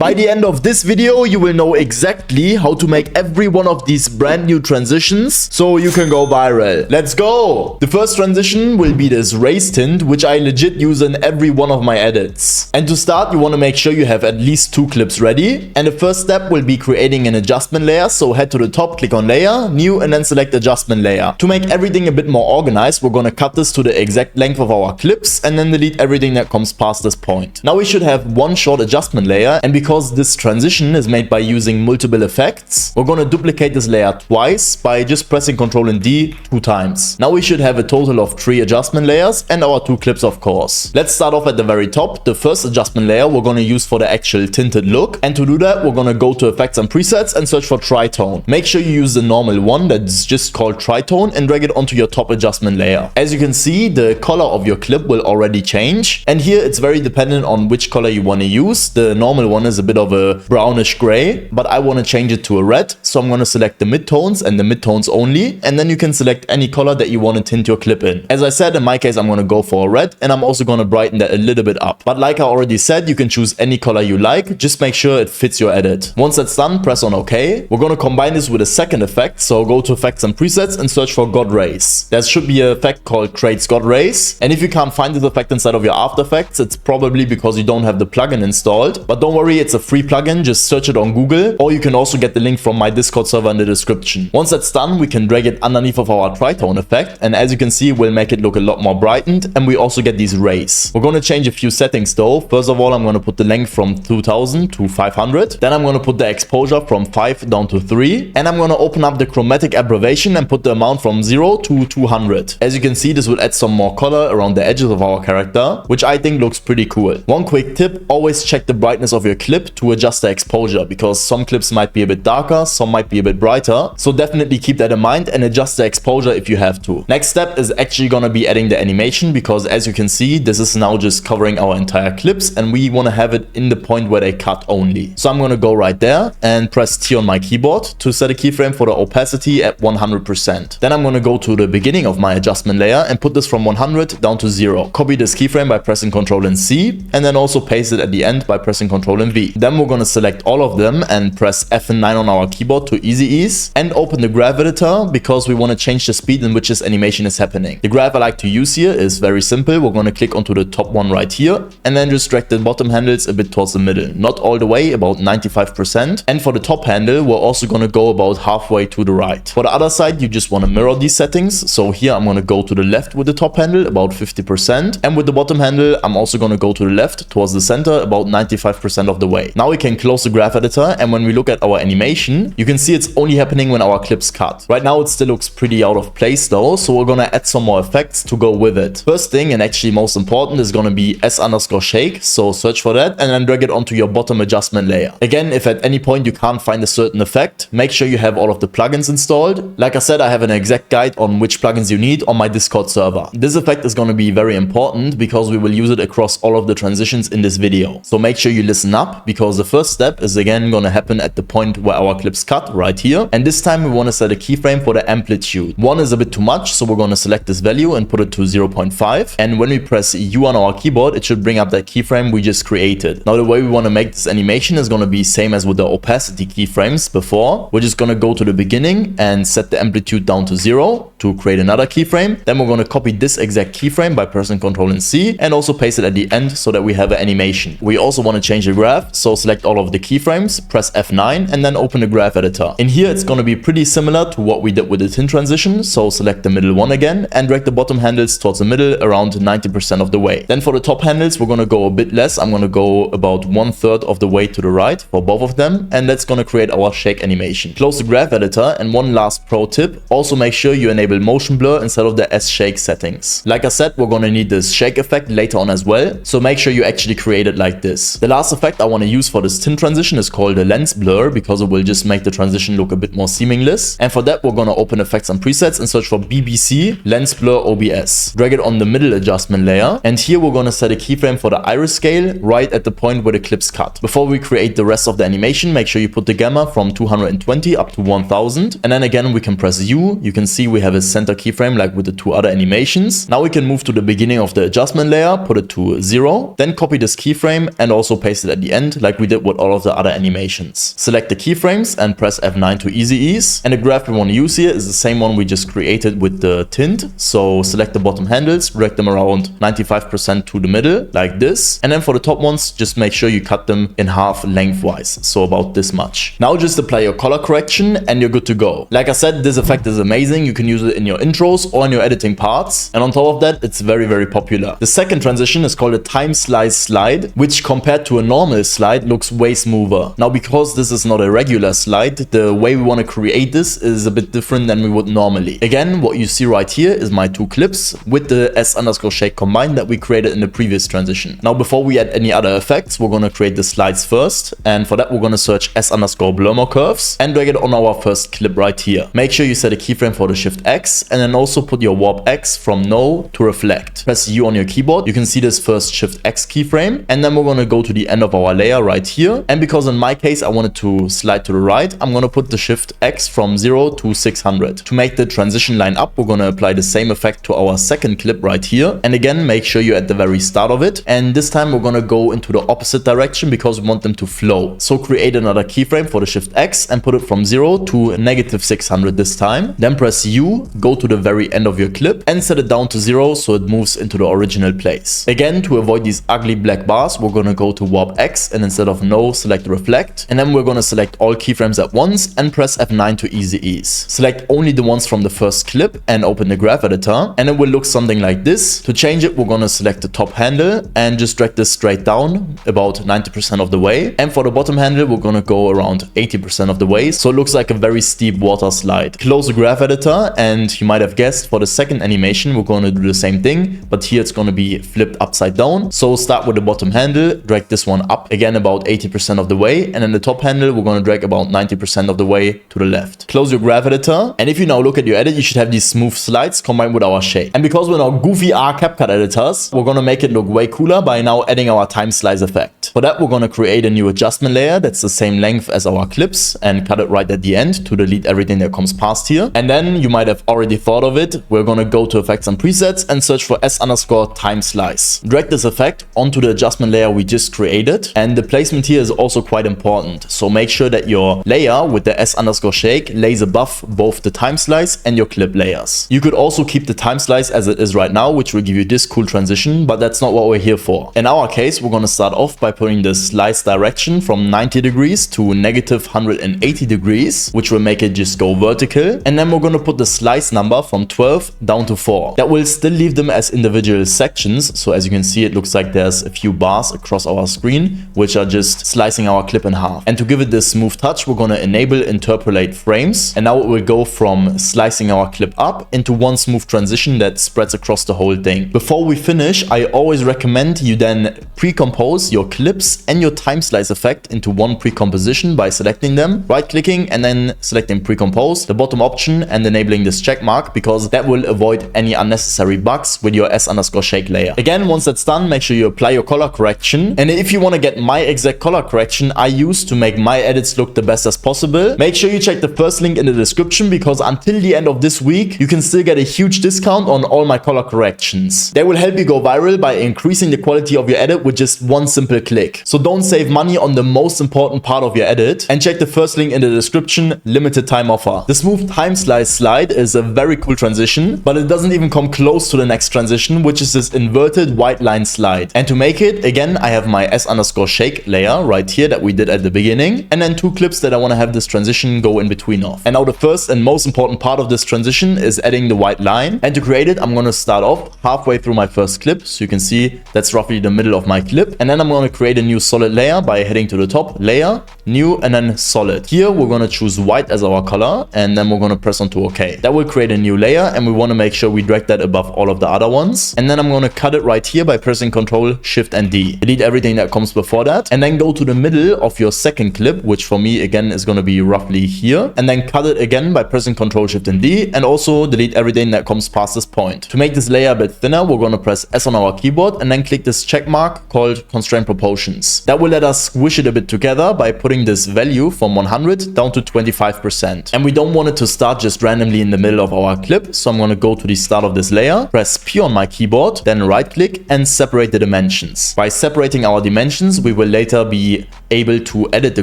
By the end of this video, you will know exactly how to make every one of these brand new transitions so you can go viral. Let's go! The first transition will be this race tint, which I legit use in every one of my edits. And to start, you want to make sure you have at least 2 clips ready. And the first step will be creating an adjustment layer. So head to the top, click on layer, new, and then select adjustment layer. To make everything a bit more organized, we're going to cut this to the exact length of our clips and then delete everything that comes past this point. Now we should have one short adjustment layer, and because this transition is made by using multiple effects, we're going to duplicate this layer twice by just pressing Ctrl and D 2 times. Now we should have a total of 3 adjustment layers and our 2 clips, of course. Let's start off at the very top. The first adjustment layer we're going to use for the actual tinted look, and to do that we're going to go to effects and presets and search for tritone. Make sure you use the normal one that's just called tritone and drag it onto your top adjustment layer. As you can see, the color of your clip will already change, and here it's very dependent on which color you want to use. The normal one is a bit of a brownish gray, but I want to change it to a red, so I'm going to select the midtones and the midtones only, and then you can select any color that you want to tint your clip in. As I said, in my case I'm going to go for a red, and I'm also going to brighten that a little bit up. But like I already said, you can choose any color you like, just make sure it fits your edit. Once that's done, press on OK. We're going to combine this with a second effect, so go to effects and presets and search for God Rays. There should be an effect called Creates God Rays, and if you can't find this effect inside of your After Effects, it's probably because you don't have the plugin installed. But don't worry, it's a free plugin, just search it on Google, or you can also get the link from my Discord server in the description. Once that's done, we can drag it underneath of our tritone effect, and as you can see, we'll make it look a lot more brightened, and we also get these rays. We're going to change a few settings though. First of all, I'm going to put the length from 2000 to 500, then I'm going to put the exposure from 5 down to 3, and I'm going to open up the chromatic aberration and put the amount from 0 to 200. As you can see, this will add some more color around the edges of our character, which I think looks pretty cool. One quick tip, always check the brightness of your clip to adjust the exposure, because some clips might be a bit darker, some might be a bit brighter, so definitely keep that in mind and adjust the exposure if you have to. Next step is actually going to be adding the animation, because as you can see, this is now just covering our entire clips, and we want to have it in the point where they cut only. So I'm going to go right there and press T on my keyboard to set a keyframe for the opacity at 100%. Then I'm going to go to the beginning of my adjustment layer and put this from 100 down to 0. Copy this keyframe by pressing Ctrl and C, and then also paste it at the end by pressing Ctrl and V. Then we're going to select all of them and press F9 on our keyboard to easy ease, and open the graph editor because we want to change the speed in which this animation is happening. The graph I like to use here is very simple. We're going to click onto the top one right here, and then just drag the bottom handles a bit towards the middle. Not all the way, about 95%. And for the top handle, we're also going to go about halfway to the right. For the other side, you just want to mirror these settings. So here I'm going to go to the left with the top handle, about 50%. And with the bottom handle, I'm also going to go to the left towards the center, about 95% of the way. Now we can close the graph editor, and when we look at our animation, you can see it's only happening when our clips cut. Right now it still looks pretty out of place though, so we're gonna add some more effects to go with it. First thing, and actually most important, is gonna be S_shake, so search for that and then drag it onto your bottom adjustment layer. Again, if at any point you can't find a certain effect, make sure you have all of the plugins installed. Like I said, I have an exact guide on which plugins you need on my Discord server. This effect is gonna be very important because we will use it across all of the transitions in this video. So make sure you listen up, because the first step is again gonna happen at the point where our clips cut right here, and this time we want to set a keyframe for the amplitude. 1 is a bit too much, so we're going to select this value and put it to 0.5, and when we press U on our keyboard, it should bring up that keyframe we just created. Now the way we want to make this animation is going to be same as with the opacity keyframes before. We're just going to go to the beginning and set the amplitude down to 0 to create another keyframe. Then we're going to copy this exact keyframe by pressing Ctrl and C, and also paste it at the end so that we have an animation. We also want to change the graph, so select all of the keyframes, press F9, and then open the graph editor. In here it's going to be pretty similar to what we did with the tint transition, so select the middle one again and drag the bottom handles towards the middle around 90% of the way. Then for the top handles, we're going to go a bit less. I'm going to go about 1/3 of the way to the right for both of them, and that's going to create our shake animation. Close the graph editor, and one last pro tip, also make sure you enable motion blur instead of the S-shake settings. Like I said, we're going to need this shake effect later on as well, so make sure you actually create it like this. The last effect I want to use for this tint transition is called the lens blur, because it will just make the transition look a bit more seamless. And for that, we're going to open effects and presets and search for BBC Lens Blur OBS. Drag it on the middle adjustment layer, and here we're going to set a keyframe for the iris scale right at the point where the clips cut. Before we create the rest of the animation, make sure you put the gamma from 220 up to 1000, and then again we can press U. You can see we have a center keyframe like with the 2 other animations. Now we can move to the beginning of the adjustment layer, put it to 0, then copy this keyframe and also paste it at the end end like we did with all of the other animations. Select the keyframes and press F9 to easy ease. And the graph we want to use here is the same one we just created with the tint. So select the bottom handles, drag them around 95% to the middle like this. And then for the top ones, just make sure you cut them in half lengthwise, so about this much. Now just apply your color correction and you're good to go. Like I said, this effect is amazing. You can use it in your intros or in your editing parts. And on top of that, it's very, very popular. The second transition is called a time slice slide, which compared to a normal slide looks way smoother. Now, because this is not a regular slide, the way we want to create this is a bit different than we would normally. Again, what you see right here is my two clips with the S_shake combined that we created in the previous transition. Now, before we add any other effects, we're going to create the slides first. And for that, we're going to search S_blur more curves and drag it on our first clip right here. Make sure you set a keyframe for the Shift X and then also put your warp X from no to reflect. Press U on your keyboard. You can see this first Shift X keyframe. And then we're going to go to the end of our layer right here. And because in my case, I wanted to slide to the right, I'm going to put the Shift X from 0 to 600. To make the transition line up, we're going to apply the same effect to our second clip right here. And again, make sure you're at the very start of it. And this time we're going to go into the opposite direction because we want them to flow. So create another keyframe for the Shift X and put it from 0 to -600 this time. Then press U, go to the very end of your clip and set it down to 0 so it moves into the original place. Again, to avoid these ugly black bars, we're going to go to warp X and instead of no, select reflect. And then we're going to select all keyframes at once and press F9 to easy ease. Select only the ones from the first clip and open the graph editor. And it will look something like this. To change it, we're going to select the top handle and just drag this straight down about 90% of the way. And for the bottom handle, we're going to go around 80% of the way. So it looks like a very steep water slide. Close the graph editor and you might have guessed for the second animation, we're going to do the same thing, but here it's going to be flipped upside down. So start with the bottom handle, drag this one up again about 80% of the way. And then the top handle, we're going to drag about 90% of the way to the left. Close your graph editor. And if you now look at your edit, you should have these smooth slides combined with our shape. And because we're now goofy R CapCut editors, we're going to make it look way cooler by now adding our time slice effect. For that, we're going to create a new adjustment layer that's the same length as our clips and cut it right at the end to delete everything that comes past here. And then you might have already thought of it. We're going to go to effects and presets and search for S_time slice. Drag this effect onto the adjustment layer we just created. And the placement here is also quite important. So make sure that your layer with the S_shake lays above both the time slice and your clip layers. You could also keep the time slice as it is right now, which will give you this cool transition, but that's not what we're here for. In our case, we're going to start off by putting the slice direction from 90 degrees to -180 degrees, which will make it just go vertical. And then we're going to put the slice number from 12 down to 4. That will still leave them as individual sections. So as you can see, it looks like there's a few bars across our screen, which are just slicing our clip in half. And to give it this smooth touch, we're going to enable interpolate frames. And now it will go from slicing our clip up into one smooth transition that spreads across the whole thing. Before we finish, I always recommend you then pre-compose your clips and your time slice effect into one pre-composition by selecting them, right-clicking and then selecting pre-compose, the bottom option, and enabling this check mark because that will avoid any unnecessary bugs with your S_shake layer. Again, once that's done, make sure you apply your color correction. And if you want to get my exact color correction I use to make my edits look the best as possible, make sure you check the first link in the description because until the end of this week, you can still get a huge discount on all my color corrections. They will help you go viral by increasing the quality of your edit with just one simple click. So don't save money on the most important part of your edit and check the first link in the description, limited time offer. The smooth time slice slide is a very cool transition, but it doesn't even come close to the next transition, which is this inverted white line slide. And to make it, again, I have my S_shake layer right here that we did at the beginning, and then two clips that I want to have this transition go in between of. And now the first and most important part of this transition is adding the white line. And to create it, I'm going to start off halfway through my first clip. So you can see that's roughly the middle of my clip. And then I'm going to create a new solid layer by heading to the top, layer, new, and then solid. Here, we're going to choose white as our color, and then we're going to press onto OK. That will create a new layer, and we want to make sure we drag that above all of the other ones. And then I'm going to cut it right here by pressing Ctrl, Shift, and D. Delete everything that comes before that, and then go to the middle of your second clip, which for me, again, is going to be roughly here. And then cut it again by pressing Ctrl, Shift, and D, and also delete everything that comes past this point. To make this layer a bit thinner, we're going to press S on our keyboard, and then click this check mark called Constraint Proportions. That will let us squish it a bit together by putting bring this value from 100 down to 25%. And we don't want it to start just randomly in the middle of our clip. So I'm going to go to the start of this layer, press P on my keyboard, then right click and separate the dimensions. By separating our dimensions, we will later be able to edit the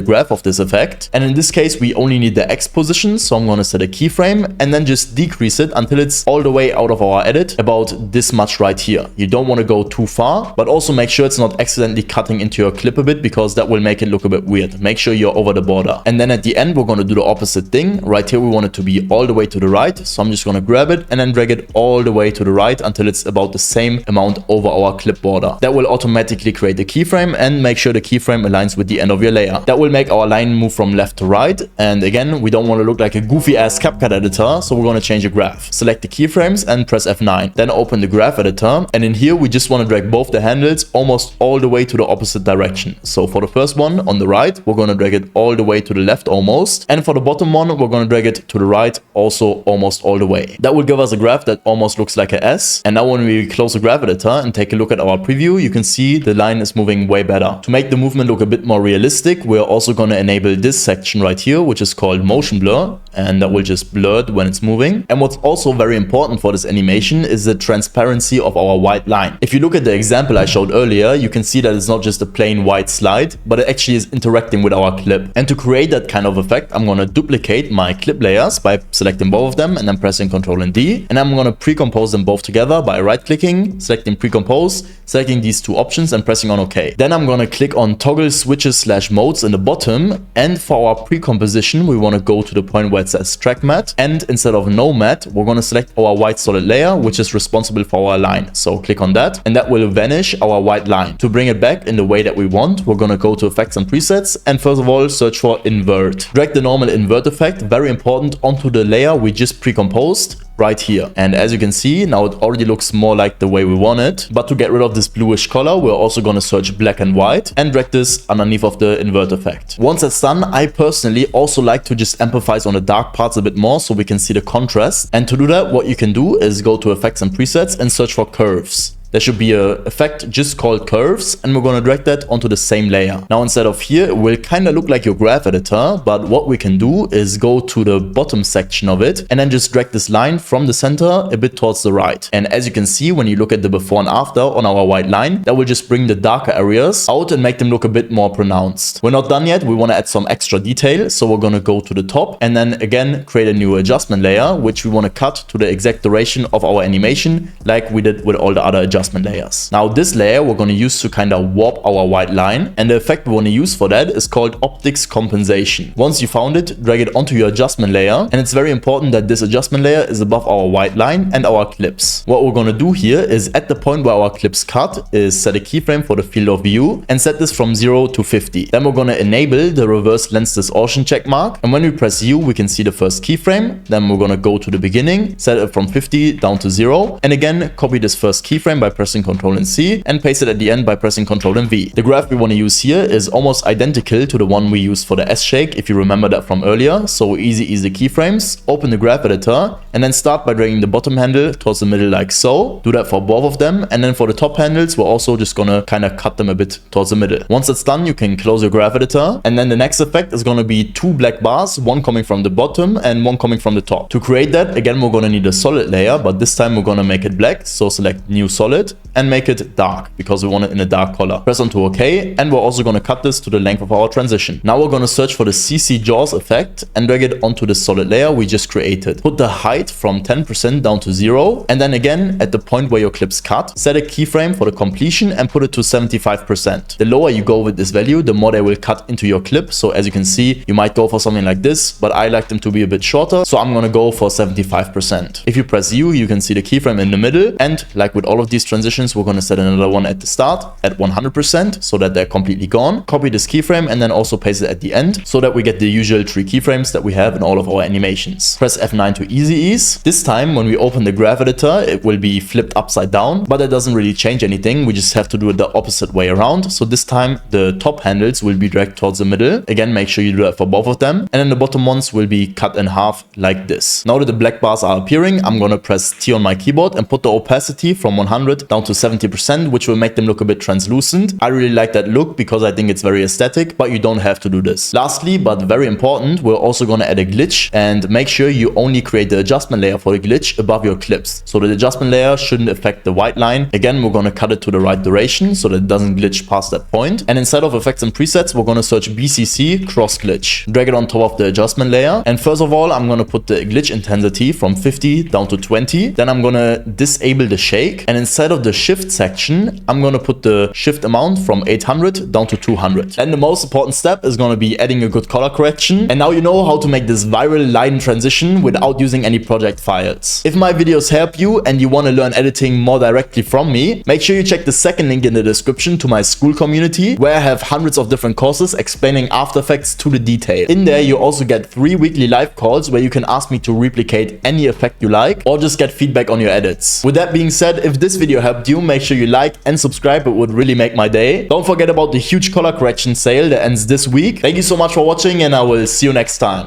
graph of this effect. And in this case, we only need the X position. So I'm going to set a keyframe and then just decrease it until it's all the way out of our edit, about this much right here. You don't want to go too far, but also make sure it's not accidentally cutting into your clip a bit, because that will make it look a bit weird. Make sure you're over the border. And then at the end, we're going to do the opposite thing. Right here, we want it to be all the way to the right. So I'm just going to grab it and then drag it all the way to the right until it's about the same amount over our clip border. That will automatically create the keyframe and make sure the keyframe aligns with the end of your layer. That will make our line move from left to right. And again, we don't want to look like a goofy ass CapCut editor. So we're going to change the graph. Select the keyframes and press F9. Then open the graph editor. And in here, we just want to drag both the handles almost all the way to the opposite direction. So for the first one on the right, we're going to drag it all the way to the left almost. And for the bottom one, we're going to drag it to the right also almost all the way. That will give us a graph that almost looks like a S. And now when we close the graph editor and take a look at our preview, you can see the line is moving way better. To make the movement look a bit more realistic, we're also going to enable this section right here, which is called motion blur. And that will just blur it when it's moving. And what's also very important for this animation is the transparency of our white line. If you look at the example I showed earlier, you can see that it's not just a plain white slide, but it actually is interacting with our clip. And to create that kind of effect, I'm going to duplicate my clip layers by selecting both of them and then pressing Ctrl and D. And I'm going to pre-compose them both together by right-clicking, selecting pre-compose, selecting these two options and pressing on OK. Then I'm going to click on toggle switches/modes in the bottom. And for our pre-composition, we want to go to the point where it says track matte. And instead of no matte, we're going to select our white solid layer, which is responsible for our line. So click on that and that will vanish our white line. To bring it back in the way that we want, we're going to go to effects and presets. And first of all, search for invert. Drag the normal invert effect, very important, onto the layer we just pre-composed right here. And as you can see, now it already looks more like the way we want it. But to get rid of this bluish color, we're also going to search black and white and drag this underneath of the invert effect. Once that's done, I personally also like to just emphasize on the dark parts a bit more so we can see the contrast. And to do that, what you can do is go to effects and presets and search for curves. There should be an effect just called curves, and we're going to drag that onto the same layer. Now, instead of here, it will kind of look like your graph editor, but what we can do is go to the bottom section of it and then just drag this line from the center a bit towards the right. And as you can see, when you look at the before and after on our white line, that will just bring the darker areas out and make them look a bit more pronounced. We're not done yet. We want to add some extra detail. So we're going to go to the top and then again, create a new adjustment layer, which we want to cut to the exact duration of our animation, like we did with all the other adjustment layers. Now this layer we're going to use to kind of warp our white line, and the effect we want to use for that is called optics compensation. Once you found it, drag it onto your adjustment layer, and it's very important that this adjustment layer is above our white line and our clips. What we're going to do here is at the point where our clips cut is set a keyframe for the field of view and set this from 0 to 50. Then we're going to enable the reverse lens distortion check mark, and when we press U we can see the first keyframe. Then we're going to go to the beginning, set it from 50 down to 0, and again copy this first keyframe by pressing Ctrl and C and paste it at the end by pressing Ctrl and V. The graph we want to use here is almost identical to the one we used for the S shake, if you remember that from earlier. So easy keyframes, open the graph editor and then start by dragging the bottom handle towards the middle like so. Do that for both of them, and then for the top handles we're also just gonna kind of cut them a bit towards the middle. Once that's done, you can close your graph editor, and then the next effect is going to be two black bars, one coming from the bottom and one coming from the top. To create that, again we're going to need a solid layer, but this time we're going to make it black. So select new solid and make it dark because we want it in a dark color. Press onto OK, and we're also going to cut this to the length of our transition. Now we're going to search for the CC Jaws effect and drag it onto the solid layer we just created. Put the height from 10% down to 0, and then again at the point where your clips cut, set a keyframe for the completion and put it to 75%. The lower you go with this value, the more they will cut into your clip. So as you can see, you might go for something like this, but I like them to be a bit shorter, so I'm going to go for 75%. If you press U, you can see the keyframe in the middle, and like with all of these transitions, we're going to set another one at the start at 100% so that they're completely gone. Copy this keyframe and then also paste it at the end so that we get the usual 3 keyframes that we have in all of our animations. Press F9 to easy ease. This time when we open the graph editor, it will be flipped upside down, but it doesn't really change anything. We just have to do it the opposite way around. So this time the top handles will be dragged towards the middle. Again, make sure you do that for both of them, and then the bottom ones will be cut in half like this. Now that the black bars are appearing, I'm going to press T on my keyboard and put the opacity from 100 800 down to 70%, which will make them look a bit translucent. I really like that look because I think it's very aesthetic, but you don't have to do this. Lastly, but very important, we're also going to add a glitch, and make sure you only create the adjustment layer for the glitch above your clips. So the adjustment layer shouldn't affect the white line. Again, we're going to cut it to the right duration so that it doesn't glitch past that point. And instead of effects and presets, we're going to search BCC cross glitch. Drag it on top of the adjustment layer. And first of all, I'm going to put the glitch intensity from 50 down to 20. Then I'm going to disable the shake. And inside of the shift section, I'm going to put the shift amount from 800 down to 200. And the most important step is going to be adding a good color correction. And now you know how to make this viral line transition without using any project files. If my videos help you and you want to learn editing more directly from me, make sure you check the second link in the description to my school community, where I have hundreds of different courses explaining After Effects to the detail. In there, you also get 3 weekly live calls where you can ask me to replicate any effect you like or just get feedback on your edits. With that being said, if this video helped you, make sure you like and subscribe. It would really make my day. Don't forget about the huge color correction sale that ends this week. Thank you so much for watching, and I will see you next time.